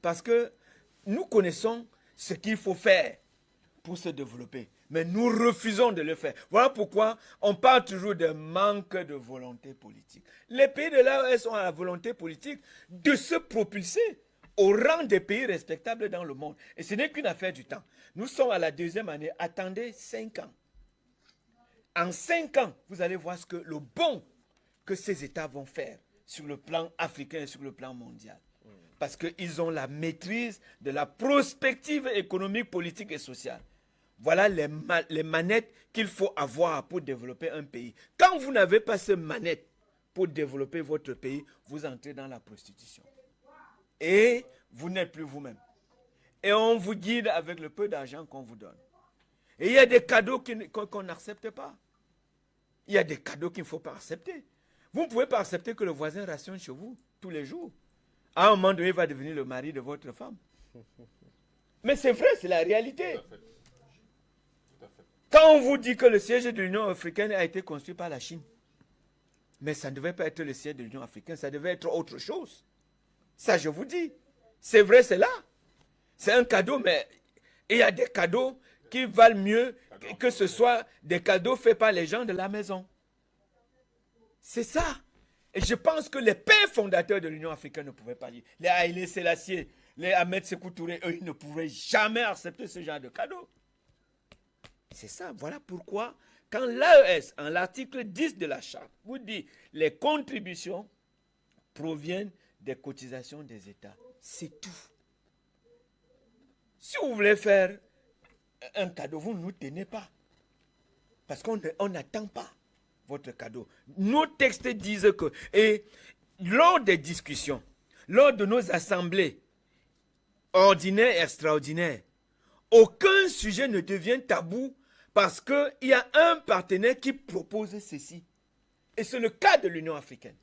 Parce que nous connaissons ce qu'il faut faire pour se développer. Mais nous refusons de le faire. Voilà pourquoi on parle toujours de manque de volonté politique. Les pays de l'AES ont la volonté politique de se propulser au rang des pays respectables dans le monde. Et ce n'est qu'une affaire du temps. Nous sommes à la 2e année. Attendez 5 ans. En 5 ans, vous allez voir le bon que ces États vont faire sur le plan africain et sur le plan mondial. Parce qu'ils ont la maîtrise de la prospective économique, politique et sociale. Voilà les manettes qu'il faut avoir pour développer un pays. Quand vous n'avez pas ces manettes pour développer votre pays, vous entrez dans la prostitution. Et vous n'êtes plus vous-même. Et on vous guide avec le peu d'argent qu'on vous donne. Et il y a des cadeaux qu'on n'accepte pas. Il y a des cadeaux qu'il ne faut pas accepter. Vous ne pouvez pas accepter que le voisin rationne chez vous tous les jours. À un moment donné, il va devenir le mari de votre femme. Mais c'est vrai, c'est la réalité. Tout à fait. Tout à fait. Quand on vous dit que le siège de l'Union africaine a été construit par la Chine, mais ça ne devait pas être le siège de l'Union africaine, ça devait être autre chose. Ça, je vous dis. C'est vrai, c'est là. C'est un cadeau, mais il y a des cadeaux qui valent mieux que ce soit des cadeaux faits par les gens de la maison. C'est ça. Et je pense que les pères fondateurs de l'Union africaine ne pouvaient pas dire. Les Haïlé Sélassié, les Ahmed Sékou Touré, eux, ils ne pouvaient jamais accepter ce genre de cadeau. C'est ça. Voilà pourquoi, quand l'AES, en l'article 10 de la charte, vous dit les contributions proviennent des cotisations des États. C'est tout. Si vous voulez faire un cadeau, vous ne nous tenez pas. Parce qu'on n'attend pas votre cadeau. Nos textes disent que, et lors des discussions, lors de nos assemblées ordinaires et extraordinaires, aucun sujet ne devient tabou parce qu'il y a un partenaire qui propose ceci. Et c'est le cas de l'Union africaine.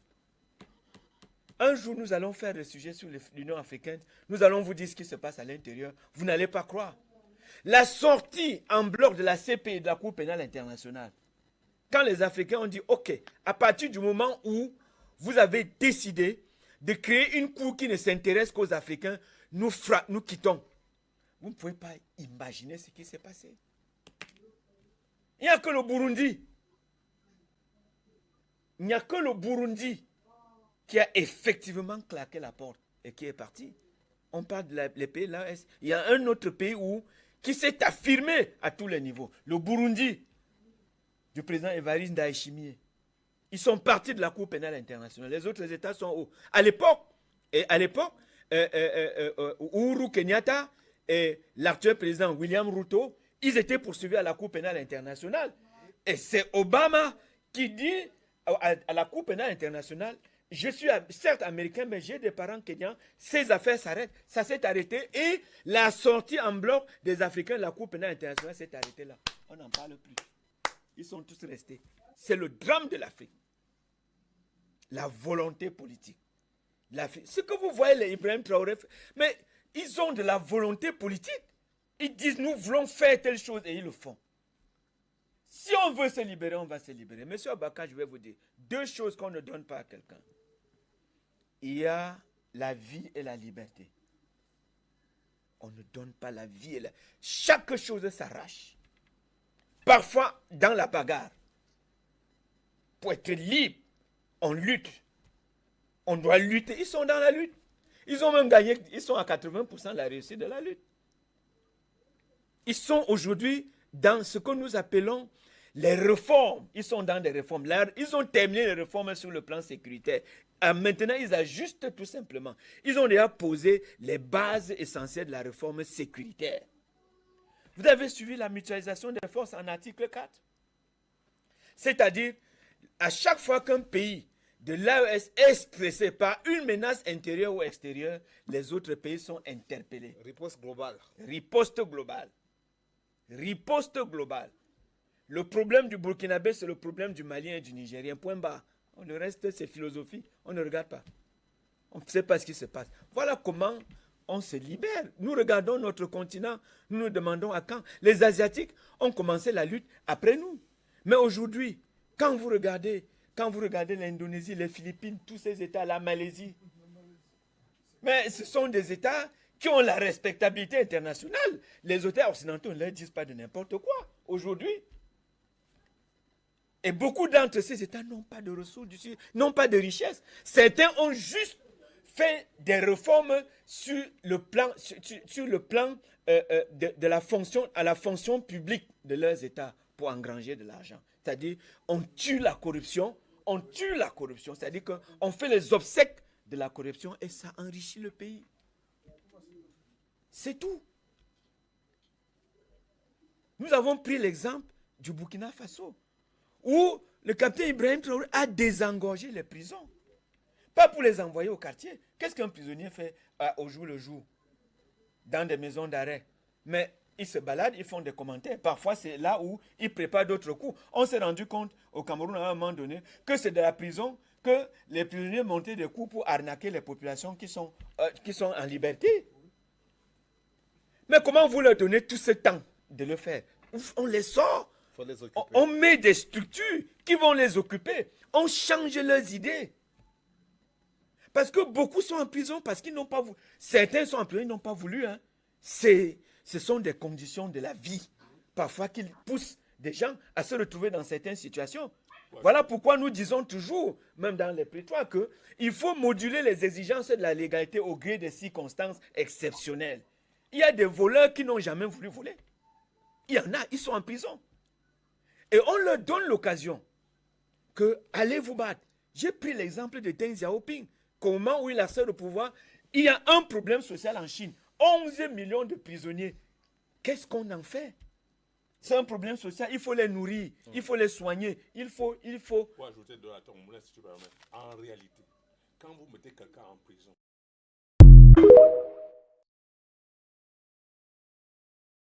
Un jour, nous allons faire le sujet sur l'Union africaine. Nous allons vous dire ce qui se passe à l'intérieur. Vous n'allez pas croire. La sortie en bloc de la CPI, de la Cour pénale internationale, quand les Africains ont dit, OK, à partir du moment où vous avez décidé de créer une cour qui ne s'intéresse qu'aux Africains, nous quittons. Vous ne pouvez pas imaginer ce qui s'est passé. Il n'y a que le Burundi. Il n'y a que le Burundi qui a effectivement claqué la porte et qui est parti. On parle des pays là. Il y a un autre pays qui s'est affirmé à tous les niveaux. Le Burundi, du président Évariste Ndayishimiye. Ils sont partis de la Cour pénale internationale. Les autres États sont où? À l'époque, Uhuru Kenyatta et l'actuel président William Ruto, ils étaient poursuivis à la Cour pénale internationale. Et c'est Obama qui dit à la Cour pénale internationale, je suis certes américain, mais j'ai des parents kenyans, ces affaires s'arrêtent. Ça s'est arrêté et la sortie en bloc des Africains de la Cour pénale internationale s'est arrêtée là. On n'en parle plus. Ils sont tous restés. C'est le drame de l'Afrique. La volonté politique. Ce que vous voyez, les Ibrahim Traoré, mais ils ont de la volonté politique. Ils disent, nous voulons faire telle chose et ils le font. Si on veut se libérer, on va se libérer. Monsieur Abaka, je vais vous dire, 2 choses qu'on ne donne pas à quelqu'un. Il y a la vie et la liberté. On ne donne pas la vie et la... Chaque chose s'arrache. Parfois, dans la bagarre, pour être libre, on lutte. On doit lutter. Ils sont dans la lutte. Ils ont même gagné, ils sont à 80% de la réussite de la lutte. Ils sont aujourd'hui dans ce que nous appelons les réformes. Ils sont dans des réformes. Ils ont terminé les réformes sur le plan sécuritaire. Maintenant, ils ajustent tout simplement. Ils ont déjà posé les bases essentielles de la réforme sécuritaire. Vous avez suivi la mutualisation des forces en article 4. C'est-à-dire, à chaque fois qu'un pays de l'AES est stressé par une menace intérieure ou extérieure, les autres pays sont interpellés. Riposte globale. Riposte globale. Riposte globale. Le problème du Burkinabé, c'est le problème du Malien et du Nigérien. Point barre. Le reste, c'est philosophie. On ne regarde pas. On ne sait pas ce qui se passe. Voilà comment on se libère. Nous regardons notre continent. Nous nous demandons à quand. Les Asiatiques ont commencé la lutte après nous. Mais aujourd'hui, quand vous regardez l'Indonésie, les Philippines, tous ces États, la Malaisie, mais ce sont des États qui ont la respectabilité internationale. Les auteurs occidentaux ne leur disent pas de n'importe quoi aujourd'hui. Et beaucoup d'entre ces États n'ont pas de ressources, n'ont pas de richesse. Certains ont juste fait des réformes sur le plan, de la fonction, à la fonction publique de leurs États pour engranger de l'argent. C'est-à-dire, on tue la corruption, c'est-à-dire qu'on fait les obsèques de la corruption et ça enrichit le pays. C'est tout. Nous avons pris l'exemple du Burkina Faso, où le capitaine Ibrahim Traoré a désengorgé les prisons. Pas pour les envoyer au quartier. Qu'est-ce qu'un prisonnier fait au jour le jour dans des maisons d'arrêt? Mais ils se baladent, ils font des commentaires. Parfois, c'est là où ils préparent d'autres coups. On s'est rendu compte au Cameroun à un moment donné que c'est de la prison que les prisonniers montaient des coups pour arnaquer les populations qui sont en liberté. Mais comment vous leur donnez tout ce temps de le faire? On les sort. Faut les occuper. On met des structures qui vont les occuper. On change leurs idées. Parce que beaucoup sont en prison parce qu'ils n'ont pas voulu. Certains sont en prison, ils n'ont pas voulu. Hein. Ce sont des conditions de la vie. Parfois qu'ils poussent des gens à se retrouver dans certaines situations. Voilà pourquoi nous disons toujours, même dans les prétoires, qu'il faut moduler les exigences de la légalité au gré des circonstances exceptionnelles. Il y a des voleurs qui n'ont jamais voulu voler. Il y en a, ils sont en prison. Et on leur donne l'occasion que allez vous battre. J'ai pris l'exemple de Deng Xiaoping. Au moment où il accède au pouvoir, il y a un problème social en Chine. 11 millions de prisonniers. Qu'est-ce qu'on en fait? C'est un problème social. Il faut les nourrir, il faut les soigner, il faut... Pour ajouter de la ton moulin, si tu permets. En réalité, quand vous mettez quelqu'un en prison,